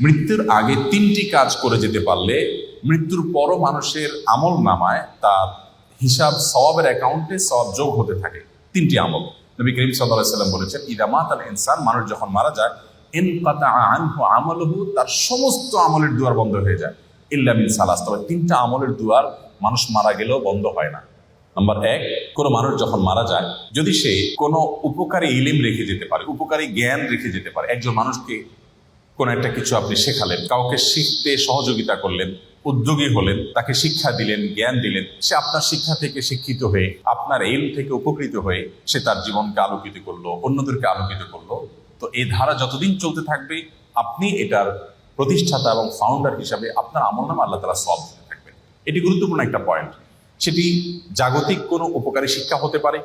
মৃত্যুর আগে 3টি কাজ করে যেতে পারলে মৃত্যুর পরও মানুষের আমল নামায় তার হিসাব সওয়াবের অ্যাকাউন্টে সওয়াব যোগ হতে থাকে। 3টি আমল নবী করিম সাল্লাল্লাহু আলাইহি সাল্লাম বলেছেন, ইযা মাতাল ইনসান, মানুষ যখন মারা যায়, ইনকাতা আনহু আমালুহু, তার সমস্ত আমলের দুয়ার বন্ধ হয়ে যায়, ইল্লা মিন সালাস, তবে 3টা আমলের দুয়ার মানুষ মারা গেলেও বন্ধ হয় না। নাম্বার 1, কোনো মানুষ যখন মারা যায়, যদি সে কোনো উপকারী ইলম রেখে যেতে পারে, উপকারী জ্ঞান রেখে যেতে পারে, একজন মানুষকে কোনো একটা কিছু আপনি শেখালেন, কাউকে শিখতে সহযোগিতা করলেন, উদ্যোগী হলেন, তাকে শিক্ষা দিলেন, জ্ঞান দিলেন, সে আপনার শিক্ষা থেকে শিক্ষিত হয়ে, আপনার এলম থেকে উপকৃত হয়ে সে তার জীবনকে আলোকিত করলো, অন্যদেরকে আলোকিত করলো, তো এই ধারা যতদিন চলতে থাকবে আপনি এটার প্রতিষ্ঠাতা এবং ফাউন্ডার হিসাবে আপনার আমলনামা আল্লাহ তাআলা সওয়াব দিতে থাকবেন। এটি গুরুত্বপূর্ণ একটা পয়েন্ট। সেটি জাগতিক কোনো উপকারী শিক্ষা হতে পারে,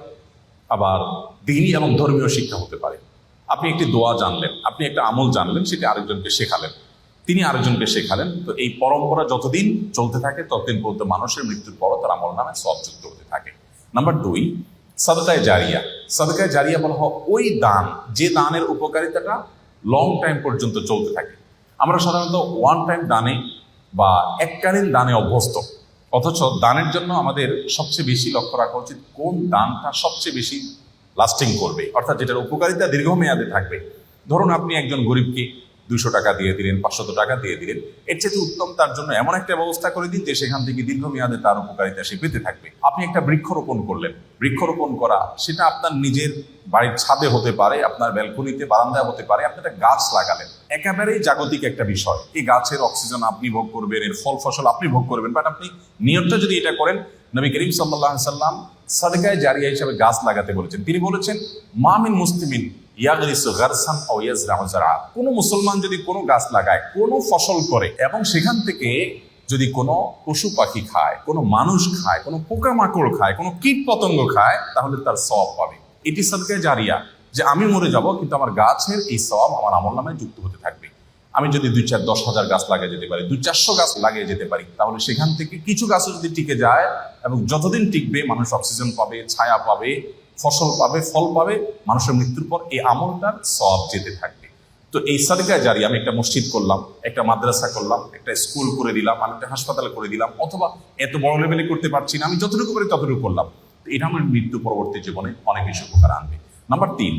আবার দ্বীনি এবং ধর্মীয় শিক্ষা হতে পারে। আপনি একটি দোয়া জানলেন, আপনি একটা আমল জানলেন, সেটি আরেকজনকে শেখালেন, তিনি আরেকজনকে শেখালেন, তো এই পরম্পরা যতদিন চলতে থাকে ততদিন পর্যন্ত মানুষের মৃত্যুর পরও তার আমল নামে সওয়াব যুক্ত হতে থাকে। নাম্বার 2, সাদকায়ে জারিয়া। সাদকায়ে জারিয়া বলা হয় ওই দান, যে দানের উপকারিতাটা লং টাইম পর্যন্ত চলতে থাকে। আমরা সাধারণত ওয়ান টাইম দানে বা এককালীন দানে অভ্যস্ত, অথচ দানের জন্য আমাদের সবচেয়ে বেশি লক্ষ্য রাখা উচিত কোন দানটা সবচেয়ে বেশি লাস্টিং করবে, অর্থাৎ যেটার উপকারিতা দীর্ঘমেয়াদে থাকবে। ধরুন আপনি একজন গরিবকে 200 টাকা দিয়ে দিলেন, 500 টাকা দিয়ে দিলেন, এর চেয়ে উত্তম তার জন্য এমন একটা ব্যবস্থা করে দিন যে সেখান থেকে দীর্ঘমেয়াদে তার উপকারিতা সে পেতে থাকবে। আপনি একটা বৃক্ষরোপণ করলেন, বৃক্ষরোপণ করা সেটা আপনার নিজের বাড়ির ছাদে হতে পারে, আপনার ব্যালকনিতে, বারান্দায় হতে পারে, আপনি একটা গাছ লাগালেন, একেবারেই জাগতিক একটা বিষয়। এই গাছের অক্সিজেন আপনি ভোগ করবেন, এর ফল ফসল আপনি ভোগ করবেন, বাট আপনি নিয়তটা যদি এটা করেন, নবী করিম সাল্লাল্লাহু আলাইহি সাল্লাম সাদকায়ে জারিয়া হিসেবে গাছ লাগাতে বলেছেন। তিনি বলেছেন, মা মিন মুসলিমিন ইয়াগরিসু গারসান আও ইয়াজরাউ যারআ, কোনো মুসলমান যদি কোনো গাছ লাগায়, কোনো ফসল করে, এবং সেখান থেকে যদি কোনো পশু পাখি খায়, কোনো মানুষ খায়, কোনো পোকামাকড় খায়, কোনো কীট পতঙ্গ খায়, তাহলে তার সওয়াব পাবে। এটি সাদকায়ে জারিয়া, যে আমি মরে যাব কিন্তু আমার গাছের এই সওয়াব আমার আমলনামায় যুক্ত হতে থাকবে। আমি যদি 2-4-10,000 গাছ লাগিয়ে যেতে পারি, 200-400 গাছ লাগিয়ে যেতে পারি, তাহলে সেখান থেকে কিছু গাছও যদি টিকে যায়, এবং যতদিন টিকবে মানুষ অক্সিজেন পাবে, ছায়া পাবে, ফসল পাবে, ফল পাবে, মানুষের মৃত্যুর পর এই আমলটার সওয়াব যেতে থাকবে। তো এই সাদকায়ে জারিয়া, আমি একটা মসজিদ করলাম, একটা মাদ্রাসা করলাম, একটা স্কুল করে দিলাম, আমি একটা হাসপাতাল করে দিলাম, অথবা এত বড় লেভেলে করতে পারছি না, আমি যতটুকু পারি ততটুকু করলাম, তো এটা আমার মৃত্যু পরবর্তী জীবনে অনেক বেশি উপকার আনবে। নাম্বার 3,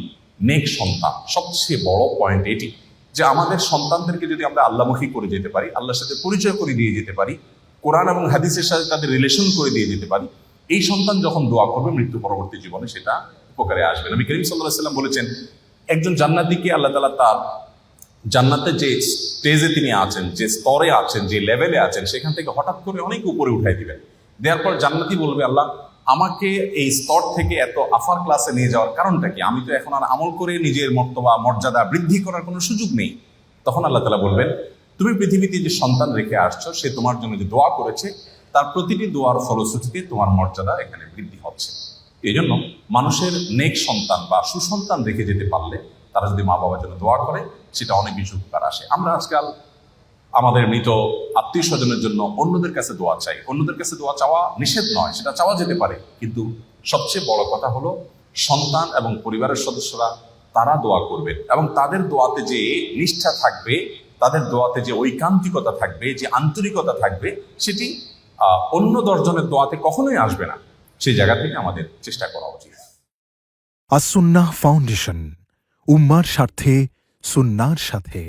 নেক সন্তান। সবচেয়ে বড় পয়েন্ট এটি যে আমাদের সন্তানদেরকে যদি আমরা আল্লাহমুখী করে যেতে পারি, আল্লাহর সাথে পরিচয় করে দিয়ে যেতে পারি, কোরআন এবং হাদিসের সাথে তাদের রিলেশন করে দিয়ে যেতে পারি, এই সন্তান যখন দোয়া করবে মৃত্যু পরবর্তী জীবনে সেটা উপকারে আসবে। নবী করিম সাল্লাল্লাহু আলাইহি সাল্লাম বলেছেন, একজন জান্নাতীকে আল্লাহ তাআলা তার জান্নাতে যে স্টেজে তিনি আছেন, যে স্তরে আছেন, যে লেভেলে আছেন, সেখান থেকে হঠাৎ করে অনেক উপরে উঠাই দিবেন। দেওয়ার পর জান্নাতি বলবে, আল্লাহ আমাকে এই স্তর থেকে এত আফার ক্লাসে নিয়ে যাওয়ার কারণটা কি? আমি তো এখন আর আমল করে নিজের মর্তবা মর্যাদা বৃদ্ধি করার কোনো সুযোগ নেই। তখন আল্লাহ তাআলা বলবেন, তুমি পৃথিবীতে যে সন্তান রেখে আসছো, সে তোমার জন্য যে দোয়া করেছে, তার প্রতিটি দোয়ার ফলশ্রুতিতে তোমার মর্যাদা এখানে বৃদ্ধি হচ্ছে। এই জন্য মানুষের নেক সন্তান বা সুসন্তান রেখে যেতে পারলে, তারা যদি মা বাবার জন্য দোয়া করে, সেটা অনেক বেশি উপকার আসে। আমরা আজকাল আমাদের মৃত আত্মীয় স্বজনের জন্য অন্যদের কাছে দোয়া চাই। অন্যদের কাছে দোয়া চাওয়া নিষেধ নয়, সেটা চাওয়া যেতে পারে, কিন্তু সবচেয়ে বড় কথা হলো সন্তান এবং পরিবারের সদস্যরা তারা দোয়া করবেন, এবং তাদের দোয়াতে যে নিষ্ঠা থাকবে, তাদের দোয়াতে যে ঐকান্তিকতা থাকবে, যে আন্তরিকতা থাকবে, সেটি অন্য 10 জনের দোয়াতে কখনোই আসবে না। সেই জায়গা থেকে আমাদের চেষ্টা করা উচিত। আস-সুন্নাহ ফাউন্ডেশন, উম্মার স্বার্থে, সুন্নাহর সাথে।